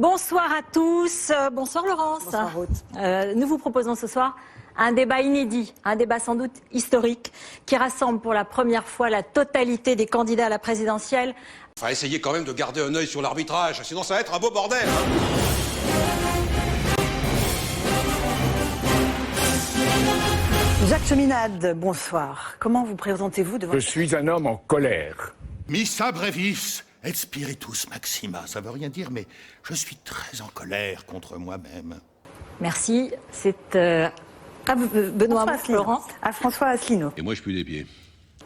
Bonsoir à tous. Bonsoir Laurence. Bonsoir Ruth. Nous vous proposons ce soir un débat inédit, un débat sans doute historique, qui rassemble pour la première fois la totalité des candidats à la présidentielle. Faut essayer quand même de garder un œil sur l'arbitrage, sinon ça va être un beau bordel. Jacques Cheminade, bonsoir. Comment vous présentez-vous devant... Je suis un homme en colère. Missa brevis et spiritus maxima. Ça veut rien dire, mais je suis très en colère contre moi-même. Merci. C'est Benoît Florent. À François Asselineau. Et moi, je pue des pieds.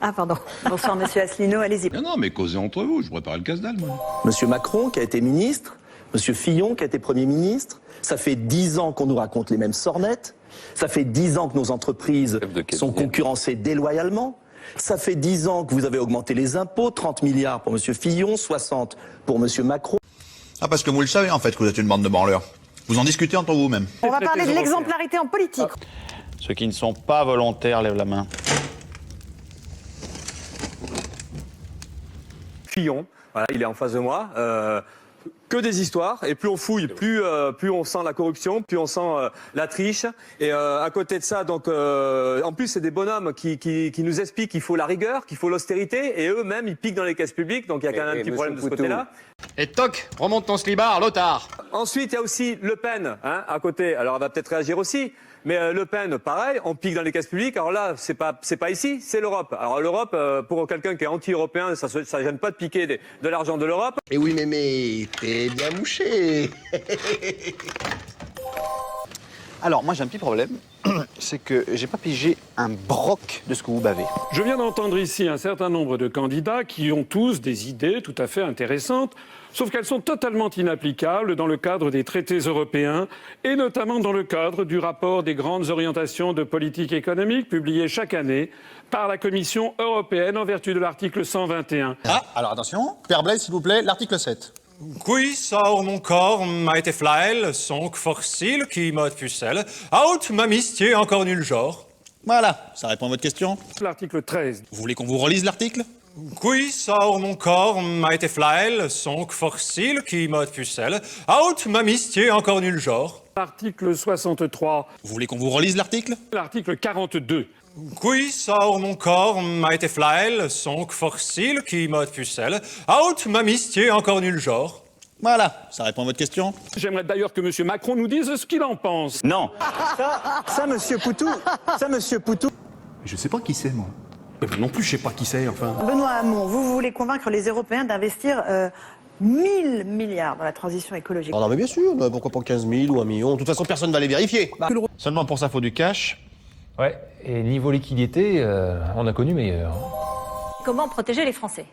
Ah, pardon. Bonsoir, monsieur Asselineau, allez-y. Non, mais causez entre vous, je prépare le casse-dalle, moi. Monsieur Macron, qui a été ministre, monsieur Fillon, qui a été Premier ministre, ça fait 10 ans qu'on nous raconte les mêmes sornettes, ça fait 10 ans que nos entreprises sont concurrencées déloyalement, ça fait 10 ans que vous avez augmenté les impôts, 30 milliards pour monsieur Fillon, 60 pour monsieur Macron. Ah, parce que vous le savez, en fait, que vous êtes une bande de branleurs. Vous en discutez entre vous-même. On va parler de l'exemplarité en politique. Ceux qui ne sont pas volontaires lèvent la main. Fillon, voilà, il est en face de moi. Que des histoires, et plus on fouille, plus on sent la corruption, plus on sent la triche. Et à côté de ça, donc, en plus, c'est des bonhommes qui nous expliquent qu'il faut la rigueur, qu'il faut l'austérité, et eux-mêmes, ils piquent dans les caisses publiques, donc il y a quand même un petit problème de ce côté-là. Et toc, remonte ton slibard, Lothar. Ensuite, il y a aussi Le Pen, hein, à côté. Alors, elle va peut-être réagir aussi. Mais Le Pen, pareil, on pique dans les caisses publiques. Alors là, c'est pas ici, c'est l'Europe. Alors l'Europe, pour quelqu'un qui est anti-européen, ça gêne pas de piquer de l'argent de l'Europe. Et oui, mais t'es bien mouché. Alors, moi, j'ai un petit problème. C'est que j'ai pas pigé un broc de ce que vous bavez. Je viens d'entendre ici un certain nombre de candidats qui ont tous des idées tout à fait intéressantes, sauf qu'elles sont totalement inapplicables dans le cadre des traités européens et notamment dans le cadre du rapport des grandes orientations de politique économique publié chaque année par la Commission européenne en vertu de l'article 121. Ah, alors attention, Père Blaise, s'il vous plaît, l'article 7. Qui saur mon corps m'a été flail, sonk forcil, qui m'a pucelle, out ma mistier encore nul genre. Voilà, ça répond à votre question. L'article 13. Vous voulez qu'on vous relise l'article? Qui saur mon corps m'a été flail, sonk forcil, qui m'a pucelle, out ma mistier encore nul genre. L'article 63. Vous voulez qu'on vous relise l'article? L'article 42. Qui saur mon corps m'a été flail, sonk forcil, qui m'a pucelle, out ma mistier encore nul genre. Voilà, ça répond à votre question. J'aimerais d'ailleurs que M. Macron nous dise ce qu'il en pense. Non. Ça, monsieur Poutou. Je sais pas qui c'est, moi. Non plus, je sais pas qui c'est, enfin. Benoît Hamon, vous voulez convaincre les Européens d'investir 1000 milliards dans la transition écologique. Non, mais bien sûr, pourquoi pas 15 000 ou 1 million? De toute façon, personne ne va les vérifier. Seulement pour ça, faut du cash. Ouais, et niveau liquidité, on a connu meilleur. Comment protéger les Français?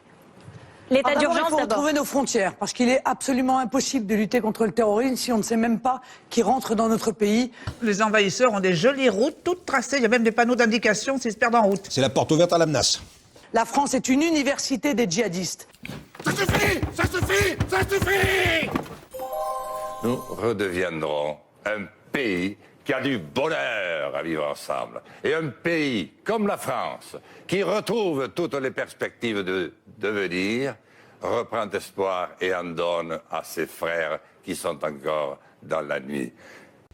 L'état d'urgence Il faut d'abord. retrouver nos frontières, parce qu'il est absolument impossible de lutter contre le terrorisme si on ne sait même pas qui rentre dans notre pays. Les envahisseurs ont des jolies routes toutes tracées, il y a même des panneaux d'indication s'ils se perdent en route. C'est la porte ouverte à la menace. La France est une université des djihadistes. Ça suffit! Ça suffit! Ça suffit! Nous redeviendrons un pays qui a du bonheur à vivre ensemble. Et un pays comme la France, qui retrouve toutes les perspectives de devenir, reprend espoir et en donne à ses frères qui sont encore dans la nuit.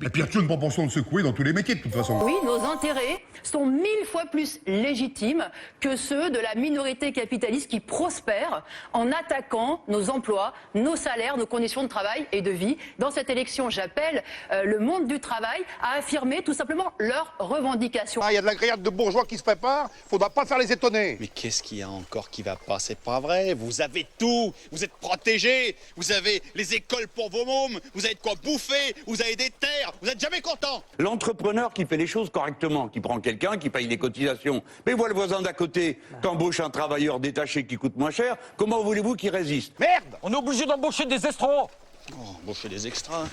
Et puis, il y a une propension de secouer dans tous les métiers, de toute façon. Oui, nos intérêts sont 1000 fois plus légitimes que ceux de la minorité capitaliste qui prospère en attaquant nos emplois, nos salaires, nos conditions de travail et de vie. Dans cette élection, j'appelle le monde du travail à affirmer tout simplement leurs revendications. Il y a de la grillade de bourgeois qui se prépare, faudra pas faire les étonner. Mais qu'est-ce qu'il y a encore qui va pas? C'est pas vrai. Vous avez tout. Vous êtes protégés. Vous avez les écoles pour vos mômes. Vous avez de quoi bouffer. Vous avez des terres. Vous êtes jamais content. L'entrepreneur qui fait les choses correctement, qui prend quelqu'un, qui paye les cotisations, mais voit le voisin d'à côté qu'embauche un travailleur détaché qui coûte moins cher, comment voulez-vous qu'il résiste? Merde, on est obligé d'embaucher des escrocs. Oh, embaucher des extras.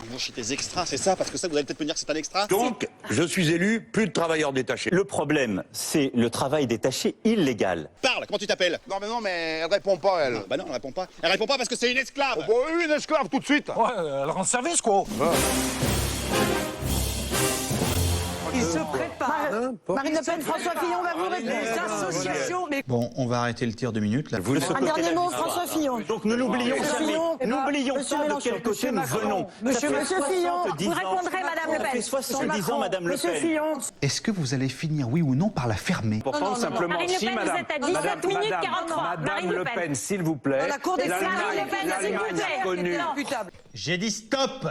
Embaucher des extras, c'est ça? Parce que ça, vous allez peut-être me dire que c'est un extra? Donc, je suis élu, plus de travailleurs détachés. Le problème, c'est le travail détaché illégal. Parle, comment tu t'appelles? Non, mais elle répond pas, elle. Bah non, elle répond pas. Elle répond pas parce que c'est une esclave. Oh, bah oui, une esclave, tout de suite. Ouais, elle rend service quoi. qui se prépare. Marine Le Pen, François Fillon va vous Les répondre. associations, mais Bon, on va arrêter le tir 2 minutes là. Un dernier mot, François Fillon. Donc nous n'oublions jamais, n'oublions Monsieur pas de Mélenchon. quel côté nous venons. Monsieur Fillon, Vous répondrez, Madame Le Ça fait Pen. 70 ans, Madame Le Monsieur Pen. Fillon. Est-ce que vous allez finir, oui ou non, par la fermer? Pourtant, simplement, Marine Le si, Pen, vous madame, êtes à 17 minutes 43. Madame Marine Le Pen. s'il vous plaît. Dans la cour des Marine Le Pen, s'il vous l'Allemagne plaît. a connu. Non. J'ai dit stop.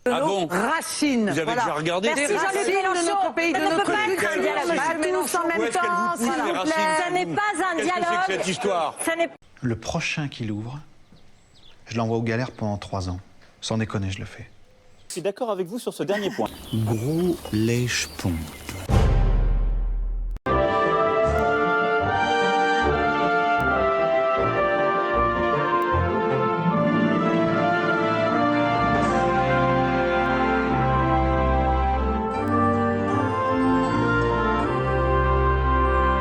Ah bon? Racine. Vous avez déjà regardé? Merci Des Jean-Luc racines de Mélenchon. notre pays, de Ça ne notre peut pas être un culture. dialogue. Monsieur Pas tous Mélenchon. en même Où est-ce qu'elle temps, vous s'il pousse, les vous plaît. racines, Ça n'est vous? pas un Qu'est-ce que c'est dialogue. que cette histoire? Ça n'est Le prochain qui l'ouvre, je l'envoie aux galères pendant 3 ans. Sans déconner, je le fais. Je suis d'accord avec vous sur ce dernier point. Gros lèche-pompe.